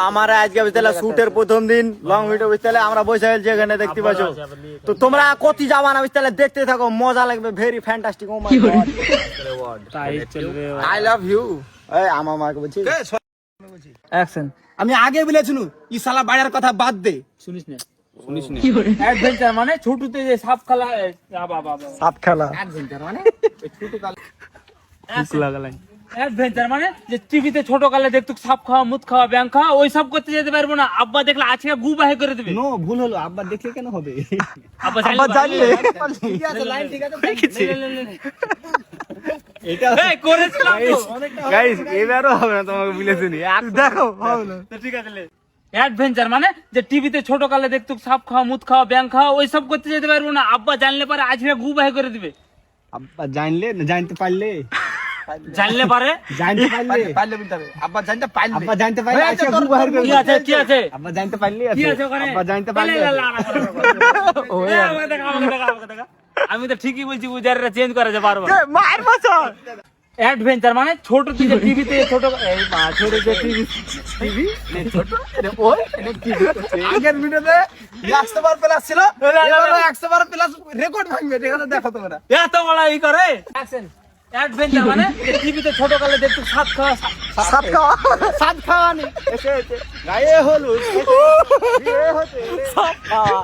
আমার আজকে বুঝতে শুটের প্রথম দিন লং ভিডিও বুঝতে আমরা বসে আছি এখানে দেখতে পাচ্ছ। তো তোমরা কতি যাবা না বুঝতে দেখতে থাকো, মজা লাগবে, very fantastic. Oh my god, I love you. এই আমার মাকে বলছি অ্যাকশন। আমি আগে বলেছিনু ই শালা বাইরের কথা বাদ দে, শুনিস না অ্যাডভেঞ্চার মানে ছোটতে যে সাপ খেলা, সাপ খেলা। অ্যাডভেঞ্চার মানে ছোট কাল অ্যাডভেঞ্চার মানে যে টিভিতে ছোট কালে দেখতো সাপ খাওয়া, মুত খাওয়া, ব্যাং খাওয়া, ওই সব করতে যেতে পারবো না। আব্বা দেখলে আজকে গু বাহে করে দেবে। নো ভুল হলো, আব্বা দেখলে কেন হবে? আব্বা জানলে ঠিক আছে, লাইন ঠিক আছে। এটা এই করেছিলাম তো গাইস, এবারও হবে না, তোমাকে বলেছিনি। দেখো হবে না তো ঠিক আছে। অ্যাডভেঞ্চার মানে যে টিভিতে ছোট কালে দেখতো সাপ খাওয়া, মুত খাওয়া, ব্যাং খাওয়া, ওই সব করতে যেতে পারবো না। আব্বা জানলে পারে আজকে গু বাহে করে দিবে। আব্বা জানলে না, জানতে পারলে, জানলে পারে, জানতে পারলে, পারলে বলতে হবে। আব্বা জানতে পারলে, আব্বা জানতে পারলে আজকে গু বাহির করে কি আছে কি আছে আব্বা জানতে পারলে কি আছে ওখানে? আব্বা জানতে পারলে আমাকে দেখা। আমি তো ঠিকই বলছি, উজারটা চেঞ্জ করা যায় বারবার। মার বছর। অ্যাডভেঞ্চার মানে ছোট থেকে টিভিতে ছোট, এই মা ছোট যে টিভি ছোট ওই টিভি আগের ভিডিওতে 100 বার প্লাস ছিল, এবারে 100 বার প্লাস রেকর্ড ভাঙবে। এখানে দেখো তোমরা এত বড় ই করে অ্যাকশন। অ্যাডভেঞ্চার মানে যে টিভিতে ছোট কালে দেখতো সাপ খাওয়া, সাপ খাওয়া, সাত খাওয়ানি এসে গায়ে হলুদ বিয়ে হতে সাপ খাওয়া,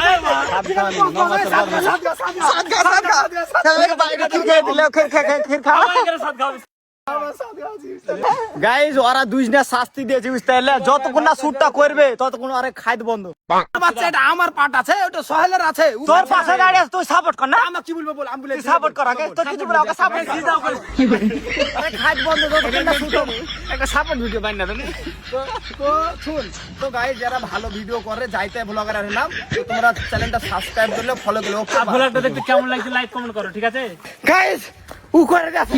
এই মা সাপ খাওয়ানি। সাত খা সবাইকে বাইরে থেকে দিলে খের খাওয়া। আমার এখানে সাপ খাওয়া। গাইস, ওরা দুইজনে শাস্তি দিয়েছে বুঝতে পারলে। যতক্ষণ না শুটটা করবে ততক্ষণ আরে খাইদ বন্ধ। বাচ্চা, এটা আমার পার্ট আছে, ওটা সোহেলের আছে। তোর পাশে গাড়ি আছে, তুই সাপোর্ট কর না। আমাকে কি বলবো বল, অ্যাম্বুলেন্স সাপোর্ট কর আগে, তোর কিছু বলে ওকে সাপোর্ট কর। আরে খাইদ বন্ধ, যতক্ষণ না শুট হবে। একটা সাপোর্ট ভিডিও বানাই না তো শুন। তো গাইস, যারা ভালো ভিডিও করে যাইতে ব্লগার হলাম, তো তোমরা চ্যানেলটা সাবস্ক্রাইব করলে, ফলো করলে। ব্লগটা দেখতে কেমন লাগছে লাইক কমেন্ট করো, ঠিক আছে? গাইস, ও করে গেছে,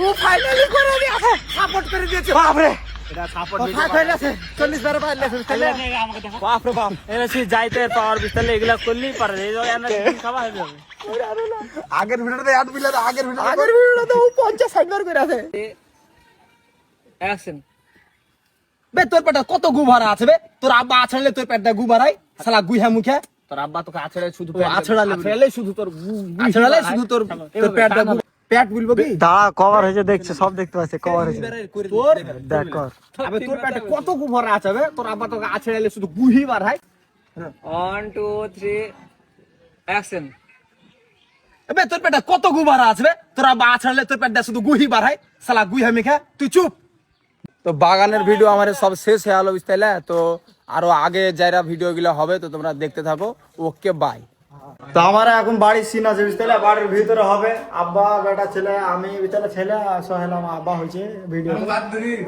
ও ফাইনালি করে দিয়েছে, সাপোর্ট করে দিয়েছে। বাপ রে, এটা সাপোর্ট ফাঁক হয়ে গেছে, 40 বার পাইলে তাহলে। আমাকে দেখো বাপ রে বাপ। এরা সে যাইতে পাওয়ার বিস্তারে এগুলা করলেই পারে। এই যে এনার্জি খাওয়া হবে। আগের ভিডিওতে অ্যাড বিলে, আগের ভিডিওটা ও 50-60 বার করে আছে। অ্যাকশন। বে তোর পেটে কত গু ভরা আছে বে? তোর আব্বা আছড়ালে তোর পেটটা গু ভরাই, শালা গুইহা মুখে। তোর আব্বা তোকে আছড়ালে শুধু আছড়ালে শুধু তোর আছড়ালে শুধু তোর পেটটা গু। পেট বলবো কি? দাঁড়া, কভার হয়েছে, দেখছে, সব দেখতে পাচ্ছে, কভার হয়েছে। তোর দেখ কর। আবে তোর পেটে কত গু ভরা আছে বে? তোর আব্বা তোকে আছড়ালে শুধু গুহি বাড়াই। 1 2 3 অ্যাকশন। বে তোর পেটে কত গু ভরা আছে বে? তোর আব্বা আছড়ালে তোর পেটটা শুধু গুহি বাড়াই, শালা গুইহা মুখে। তুই চুপ। তো বাগানের ভিডিও আমার সব শেষ হয়ে গেল বুঝতে। তো আরো আগে যারা ভিডিও গুলো হবে তো তোমরা দেখতে থাকো। Okay bye. তো আমার এখন বাড়ির সিন আছে বুঝতে পারলে, বাড়ির ভিতরে হবে আব্বা বেটা ছেলে, আমি ভিতরে ছেলে, আর সোহেল আমার আব্বা হয়েছে ভিডিও।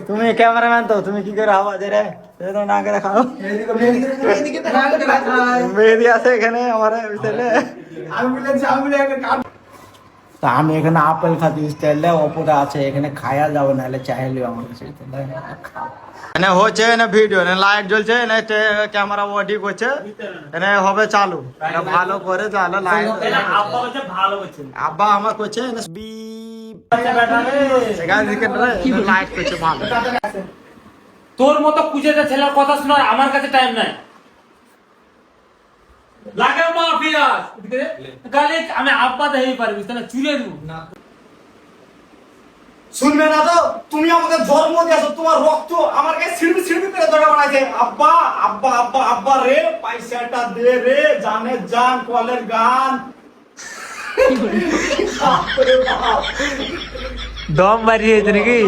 তুমি ক্যামেরাম্যান, তো তুমি কি করে হবা যে রে তো না করে খাও। মেহেদি আছে এখানে আমার বুঝতে পারলে। তা আমি এখানে আপেল খাচ্ছি বুঝতে পারলে, অপরে আছে এখানে খায়া যাবো, নাহলে চাইলেও আমার কাছে এনে হচ্ছে, এনে ভিডিও, এনে লাইট জ্বলছে, এনে ক্যামেরা ওয়ার্ডিং করছে, এনে হবে চালু, এটা ভালো করে চালো লাইট। আব্বা বলছে ভালো করছেন। আব্বা আমার করছে এনে বিপ সেখান থেকে লাইট করছে ভালো। তোর মতো কুজেতে ছেলের কথা শোনার আমার কাছে টাইম নাই। লাগে মাফিয়াস গালি আমি আব্বা দেই পারবি তাহলে চুলে দেব না। শুনবে না তো, তুমি আমাকে জন্ম দিয়েছো, তোমার রক্ত আমার কাছে ছিড়বি ছিড়বি করে দড়া বানাইছে। আব্বা আব্বা আব্বা আব্বা রে, পয়সাটা দে রে, জানে জান কলের গান। দম মারিয়েছে নাকি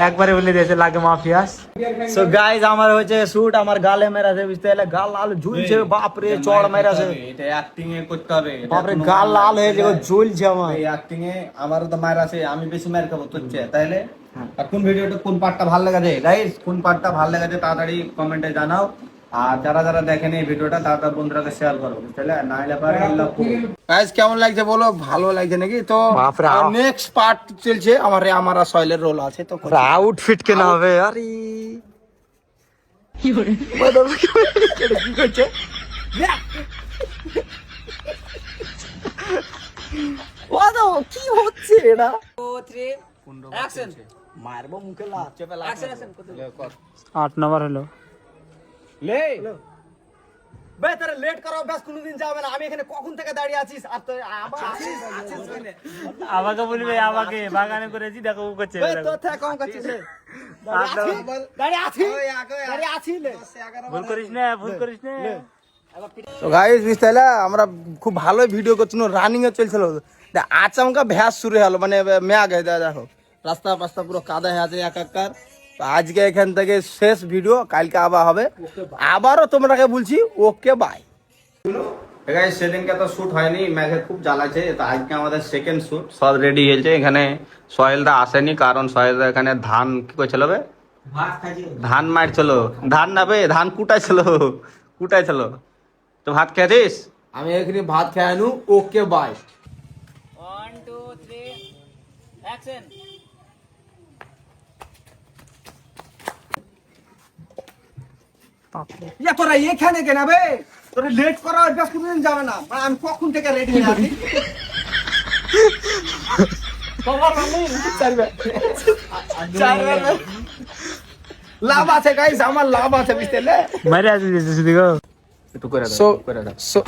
একবারে বলে দিয়েছে লাগে মাফিয়াস। সো গাইস, আমার হচ্ছে শুট, আমার গালে মেরাছে বুঝতে পারলে, গাল লাল ঝুলছে, বাপ রে চড় মেরাছে। এটা অ্যাক্টিং এ করতে হবে, বাপ রে গাল লাল হয়ে যাবে, ঝুলছে আমার। এই অ্যাক্টিং এ আমারও তো মার আছে, আমি বেশি মার খাবো তোর চেয়ে। তাহলে আর কোন ভিডিওটা কোন পার্টটা ভালো লেগেছে গাইস, কোন পার্টটা ভালো লেগেছে তাড়াতাড়ি কমেন্টে জানাও। আর যারা যারা দেখেন এই ভিডিওটা তারা বন্ধুরাকে শেয়ার করো বুঝলে, না হলে পরে গাইস কেমন লাগছে বলো, ভালো লাগছে নাকি? তো বাপরে, নেক্সট পার্ট চলছে আমার, আমার সয়েলের রোল আছে তো আউটফিট কেনা হবে। আরে কি করে কি করছে ও তো কি হচ্ছে এটা? 2 3 অ্যাকশন মারবো মুখে লাভ চেপে লাভ। অ্যাকশন অ্যাকশন 8 নাম্বার হলো লে বে তোরা লেট করার অভ্যাস কোনোদিন যাবে না। আমি এখানে কখন থেকে দাঁড়িয়ে আছিস আর তুই আবার আছিস বলে। আমাকে বলবে আমাকে বাগানে করেছি দেখো ও করছে বে তোর থেকে কম কাছিস রে। দাঁড়িয়ে আছিস দাঁড়িয়ে আছিস লে। ভুল করিস না ভুল করিস না তো গাইস বুঝতে আমরা খুব ভালোই ভিডিও করছিল, রানিং এ চলছিল, আচমকা ভ্যাস শুরু হলো, মানে মেঘ হয়ে যায়। দেখো রাস্তা পাস্তা পুরো কাদা হয়ে আছে একাকার। তো আজকে এখান থেকে শেষ ভিডিও, কালকে আবার হবে। আবারও তোমরাকে বলছি ওকে বাই। গাইস সেদিনকে তো শুট হয়নি, মেঘে খুব জ্বালাছে। তো আজকে আমাদের সেকেন্ড শুট, সব রেডি হয়েছে। এখানে সোহেলদা আসেনি, কারণ সোহেলদা এখানে ধান কি করছিল বে, ধান মারছিল, ধান না বে, ধান কুটাইছিল কুটাইছিল। তো ভাত খেয়েছিস? আমি এখানে ভাত খেয়ে আনু, ওকে বাই। 1 2 3 অ্যাকশন ইয়া তোরা এখানে কেন বে? তোরা লেট করা অভ্যাস কোনদিন যাবে না। মানে আমি কখন থেকে রেডি হয়ে আছি। লাভ আছে গাইস, আমার লাভ আছে বুঝতে পারলে। মারে আসিস দিগো একটু করে দাও।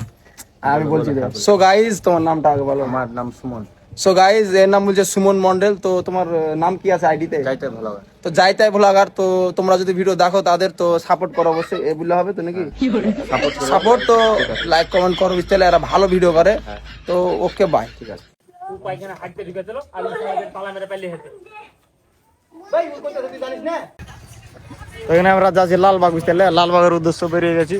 আমি বলছি সো গাইস, তোমার নামটা আগে বলো। আমার নাম সুমন। সো গাইস, এর নাম বলছে সুমন মন্ডল। তো তোমার নাম কি আছে আইডিতে? যাইতাই ভ্লগার। তো যাইতাই ভ্লগার। তো তোমরা যদি ভিডিও দেখো তাদের তো সাপোর্ট করো অবশ্যই, এ বললে হবে তো নাকি? সাপোর্ট তো লাইক কমেন্ট করো বুঝতে পারলে, এরা ভালো ভিডিও করে। তো ওকে বাই। ঠিক আছে। পায়খানা হাঁটতে ঢুকেছিল আর তালা মেরে পাইলে হেতে ভাই ওর কথা তুই জানিস না? তো এখানে আমরা যাচ্ছি লালবাগ বুঝতে পারলে, লালবাগের উদ্দেশ্য বেরিয়ে গেছি।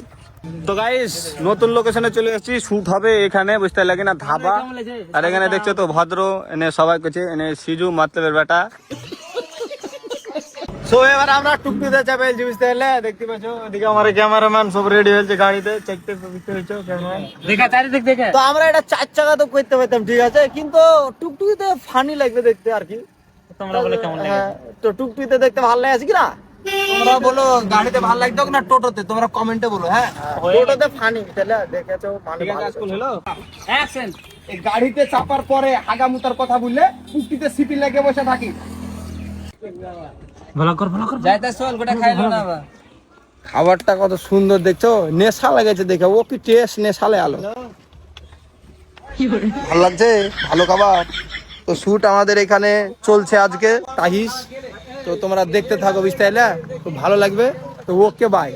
তো গাইস নতুন লোকেশনে চলে এসেছি, শুট হবে এখানে বুঝতে লাগে না, ধাবা। আর এখানে দেখছো তো ভদ্র, এনে সবাই করছে, এনে সিজু মাতলেবের বেটা। সো এবার আমরা টুকটুতে চাপে এলছি বুঝতে পারলে, দেখতে পাচ্ছ ওদিকে আমার ক্যামেরাম্যান সব রেডি হয়েছে গাড়িতে, চেকতে বুঝতে পারছো ক্যামেরাম্যান। দেখা চারিদিক দেখে তো আমরা এটা 4 চাকা তো করতে পারতাম, ঠিক আছে, কিন্তু টুকটুকিতে ফানি লাগবে দেখতে আর কি। তোমরা বলে কেমন লাগে? হ্যাঁ, তো টুকটুকিতে দেখতে ভালো লাগে কি না? তোমরা বলো গাড়িতে ভালো লাগতো না টোটোতে, তোমরা কমেন্টে বলো। হ্যাঁ টোটোতে ফানি তাহলে দেখেছো মানে ঠিক আছে, স্কুল হলো। অ্যাকশন এই গাড়িতে চাপার পরে হাগামুতার কথা বললে টুকটিতে সিটি লেগে বসে থাকি। ভালো কর যাইতা চল গোটা খাইলো না বা খাবারটা কত সুন্দর দেখছো, নেশা লাগেছে দেখে। ও কি টেস্ট, নেশালে আলো, ভালো লাগছে, ভালো খাবার। তো শুট আমাদের এখানে চলছে আজকে তাহিস। তো তোমরা দেখতে থাকো বুঝতে পারলে, খুব ভালো লাগবে। তো ওকে বাই।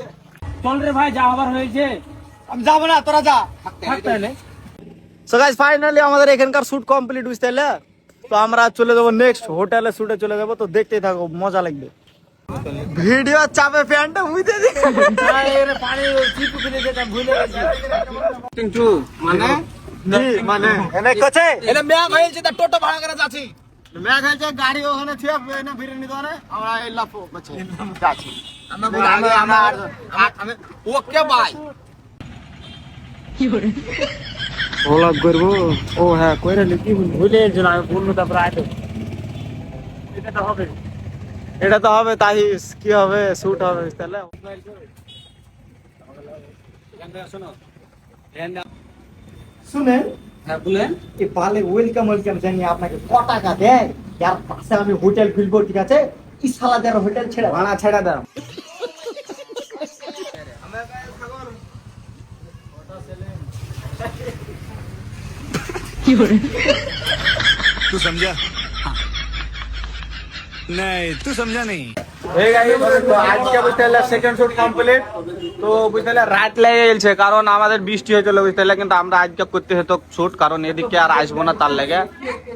চল রে ভাই, যা হবার হয়েছে। আমি যাবো না, তোরা যা। থাক তাহলে। সো গাইস ফাইনালি আমাদের এখানকার শুট কমপ্লিট বুঝতে পারলে। তো আমরা চলে যাবো নেক্সট হোটেলে, শুটে চলে যাবো। তো দেখতেই থাকো, মজা লাগবে। ভিডিও চাপে প্যান্টটা মুইতে দি। পানি চিপু কিনে যেটা ভুলে গেছি। কিন্তু মানে মানে এনে কছে এনে ম্যাগ হয়েছে, তা টোটো ভাড়া করে যাচ্ছি। ম্যাগ হয়েছে, গাড়ি ওখানে থিয়া এনে বিরিয়ানি দোকানে আমরা এই লাফো বচ্ছে যাচ্ছি। আমি ওকে বাই। ওলা করবো। ও হ্যাঁ কইরা লিখি ভুলে গেছি আমি পূর্ণ, তারপর আইতো এটা তো হবে। এটা তো হবে তাহিস, কি হবে, শুট হবে তাহলে। শুনে হ্যাঁ বলেন। এই পালে ওয়েলকাম জানিয়ে আপনাকে ক টাকা দেয়, যার পাশে আমি হোটেল খুলবো, ঠিক আছে, এই সালাদের হোটেল ছেড়ে ভাড়া ছেড়ে দাও। तू समझा? हाँ। नहीं तू समझा नहीं। আজকে বুঝতে পারলে সেকেন্ড শুট কমপ্লিট। তো বুঝতে পারলে রাত লেগে গেছে, কারণ আমাদের বৃষ্টি হয়েছিল বুঝতে পারলে, কিন্তু আমরা আজকে করতে হতো শুট, কারণ এদিকে আর আসবো না তার লেগে।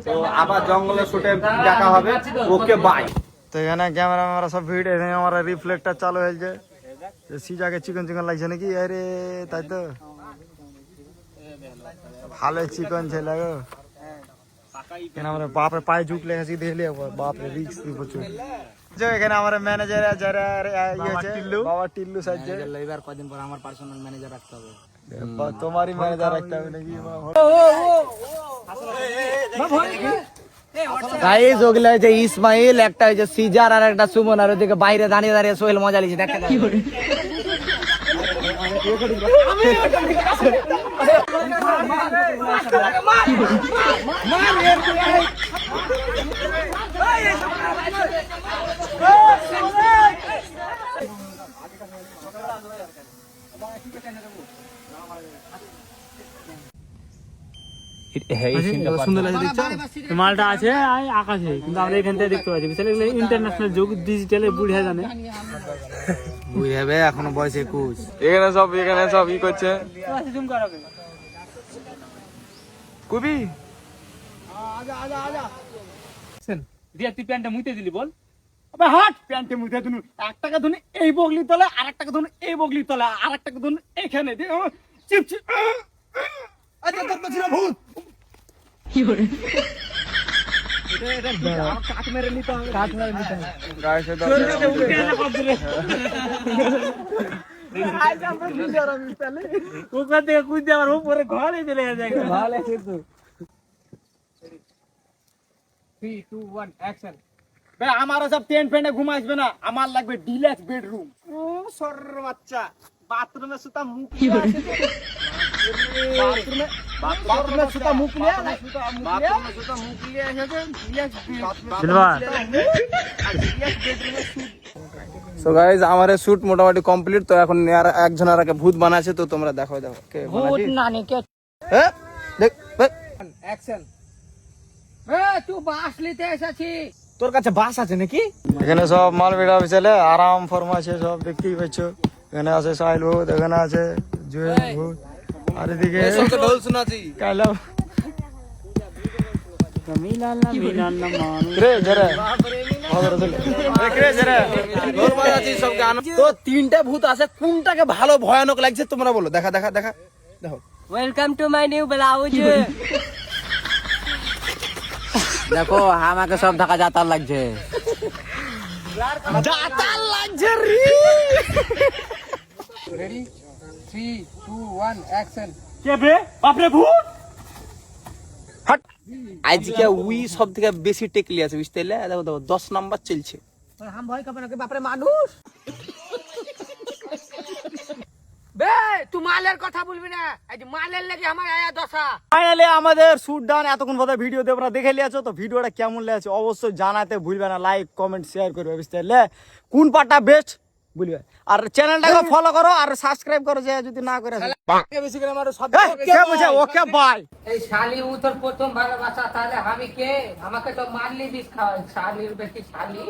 তো আবার জঙ্গলের শুটে দেখা হবে। Okay bye. তো এখানে ক্যামেরা সব ভিড়, এখানে আমার রিফ্লেক্টার চালু হয়েছে। সিজাকে চিকন চিকন লাগছে নাকি? আরে তাই তো, ভালো চিকন ছেলে গো। আমার বাপরে পায়ে ঝুঁক লেগেছি দেখলে, বাপরে রিক্স প্রচুর। এখানে আমার ম্যানেজার যারা বাবা টিল্লু সাজছে। এবার কদিন পর আমার পার্সোনাল ম্যানেজার রাখতে হবে। তোমারই ম্যানেজার রাখতে হবে নাকি? গাইস ওগুলা হচ্ছে ইসমাইল, একটা হচ্ছে সিজার আর একটা সুমন, আর ওদিকে বাইরে দাঁড়িয়ে দাঁড়িয়ে সোহেল মজা লিছে। দেখা মালটা আছে আকাশে, কিন্তু আমরা এখান থেকে দেখতে পাচ্ছি। বিশাল ইন্টারন্যাশনাল যুগ, ডিজিটালে বুঝে জানে বুঝাবে এখনো বয়স 21। এখানে সব ই করছে কবি। দিয়া তুই প্যান্টটা মুইতে দিলি বল। আবে হাট, প্যান্টে মুইতে দিনু। এক টাকা ধুনি এই বগলি তলে, আর এক টাকা ধুনি এই বগলি তলে, আর এক টাকা ধুনি এইখানে দে। Chip chip. আচ্ছা তোর তো ছিল ভূত। কি করে? এটা কাট মেরে নিতে হবে। গায়ে দাও আজ আমরা ভিডিওর আমি তাহলে ওখান থেকে কুইতে আমার উপরে ঘরে চলে যায়। ভালো আছে তো। 3 2 1 অ্যাকশন। ভাই আমারও সব টেন্ট ফেন্টে ঘুমাইবে না, আমার লাগবে ডিলাক্স বেডরুম। ও সর বাচ্চা, বাথরুমে সুতা মুখ কি আছে? বাথরুমে সুতা মুখ লিয়া না, বাথরুমে সুতা মুখ লিয়া আছে ডিলাক্স বেডরুমে সুত। সো গাইস আমার শুট মোটামুটি কমপ্লিট। তো এখন আর একজন আর ভূত বানাচ্ছে, তো তোমরা দেখো কে ভূত নানি কে হ্যাঁ দেখ অ্যাকশন। তুই বাস নিতে এসেছি। তোর কাছে বাস আছে নাকি? এখানে সব মাল বেড়া বিছালে আরাম ফরমাছে, সব দেখতেই পাচ্ছ। এখানে আছে সাইল ভূত, এখানে আছে জুয়েল ভূত, আর এদিকে ঢোল শোনাছি। কাইলা মিলানা মিলানা মানু রে জরে ঢোল বাজাচ্ছি সব গান। তো তিনটা ভূত আছে, কোনটাকে ভালো ভয়ানক লাগছে তোমরা বলো। দেখা দেখা দেখা দেখো। Welcome to my new blouse. দেখো আমাকে সব ঢাকা যাতার লাগছে। দাতাল লাগছে রে। Ready 3 2 1 action. কে বে? বাপরে ভূত। আজকে উই সব থেকে বেশি টেকলি আছে, বুঝতে পারলে? দেখো দেখো 10 নাম্বার চলছে। হাম ভয় কাপে নাকি বাপরে মানুষ। বে তুই মালের কথা বলবি না, আজ মালের লাগি আমার আয়া দশা। ফাইনালি আমাদের শুট ডান। এতক্ষণ বোধ ভিডিও তোমরা দেখে লিয়েছো, তো ভিডিওটা কেমন লেগেছে অবশ্যই জানাতে ভুলবে না। লাইক কমেন্ট শেয়ার করবে, বুঝতে পারলে? কোন পার্টটা বেস্ট বলবে। আর চ্যানেলটাকে ফলো করো আর সাবস্ক্রাইব করো যে যদি না করে বেশি করে আমার সব কে বুঝে। Okay bye. এই শালি ও তোর প্রথম ভালোবাসা, তাহলে আমি কে? আমাকে তো মারলি বিষ খাওয়াই, শালির বেশি শালি।